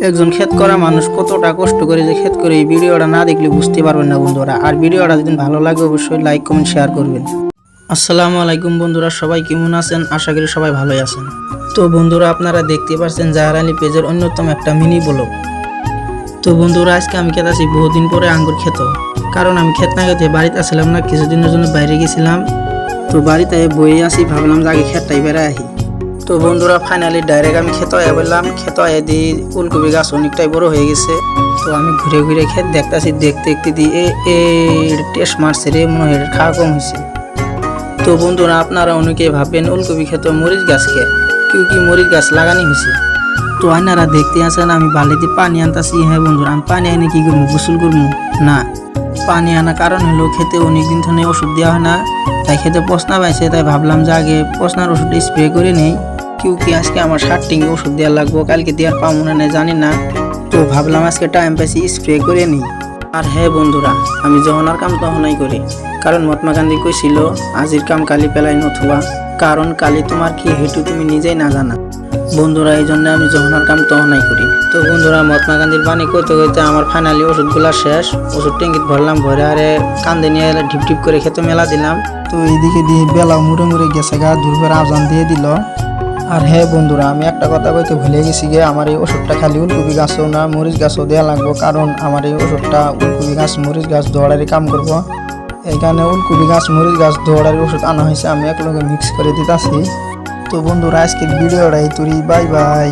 একজন ক্ষেত করা মানুষ কতটা কষ্ট করে যে ক্ষেত করে, এই ভিডিওটা না দেখলে বুঝতে পারবেন না বন্ধুরা। আর ভিডিওটা যদি ভালো লাগে অবশ্যই লাইক কমেন্ট শেয়ার করবেন। আসসালামু আলাইকুম বন্ধুরা, সবাই কেমন আছেন? আশা করি সবাই ভালোই আছেন। তো বন্ধুরা, আপনারা দেখতে পাচ্ছেন জাহার আলী পেজের অন্যতম একটা মিনি ব্লগ। তো বন্ধুরা, আজকে আমি খেতে আছি বহুদিন পরে আঙ্গুর খেত, কারণ আমি খেত না খেতে বাড়িতে আসলাম না, কিছুদিনের জন্য বাইরে গেছিলাম। তো বাড়িতে বই আসি, ভাবলাম যে আগে খেতটাই বেড়ে আহি। তো বন্ধুরা, ফাইনালি ডাইরেক্ট আমি খেতে বললাম। খেতে দিয়ে ফুলকপি গাছ অনেকটাই বড় হয়ে গেছে। তো আমি ঘুরে ঘুরে খেত দেখতেছি, দেখতে দেখতে দিয়ে টেস্ট মারছে রে, মনে হয় খাওয়া কম হয়েছে। তো বন্ধুরা, আপনারা অনেকে ভাববেন ফুলকপি খেতে মরিচ গাছ খেয়ে, কেউ কি মরিচ গাছ লাগানি হয়েছে। তো আপনারা দেখতে আছেন আমি বালিতে পানি আনতেছি। হ্যাঁ বন্ধুরা, আমি পানি আনি কি করবো? গোসল করবো না। পানি আনার কারণ হলো খেতে অনেকদিন ধরে ওষুধ দেওয়া হয় না, তাই খেতে পচনা পাইছে। তাই ভাবলাম যে আগে পচনার ওষুধ স্প্রে করে নেই। কেউ কি আজকে আমার 60 ওষুধ দেওয়া লাগবো, কালকে দেওয়ার পাবো না জানি না। তো ভাবলাম আজকে টাইম পাইছি স্প্রে করে নিই। আর হ্যাঁ বন্ধুরা, আমি যখনার কাম তখনই করি, কারণ মহাত্মা গান্ধী কইছিল আজির কাম কালি পেলাই নথুয়া, কারণ কালি তোমার কি হেতু তুমি নিজেই না জানা। বন্ধুরা, এই জন্য আমি যখনার কাম তখনই করি। তো বন্ধুরা, মহাত্মা গান্ধীর বাণী করতে করতে আমার ফাইনালি ওষুধগুলা শেষ। ওষুধ ট্যাঙ্কিত ভরলাম, ভরে আরে কান্দে নিয়ে ঢিপ ঢিপ করে খেতে মেলা দিলাম। তো এইদিকে দিয়ে বেলা মুড়ে মুড়ে গেছে গা, দুর্বার আজান দিয়ে দিল। আর হ্যাঁ বন্ধুরা, আমি একটা কথা কইতে ভুলে গেছি গে, আমার এই ওষুধটা খালি ফুলকপি গাছও না, মরিচ গাছও দেওয়া লাগবো, কারণ আমার এই ওষুধটা ফুলকপি গাছ মরিচ গাছ দৌড়ারি কাম করবো। এইখানে ফুলকপি গাছ মরিচ গাছ দৌড়ারি ওষুধ আনা হয়েছে, আমি একলগে মিক্স করে দিতেছি। তো বন্ধুরা, আজকের ভিডিওটা এই তুরি, বাই বাই।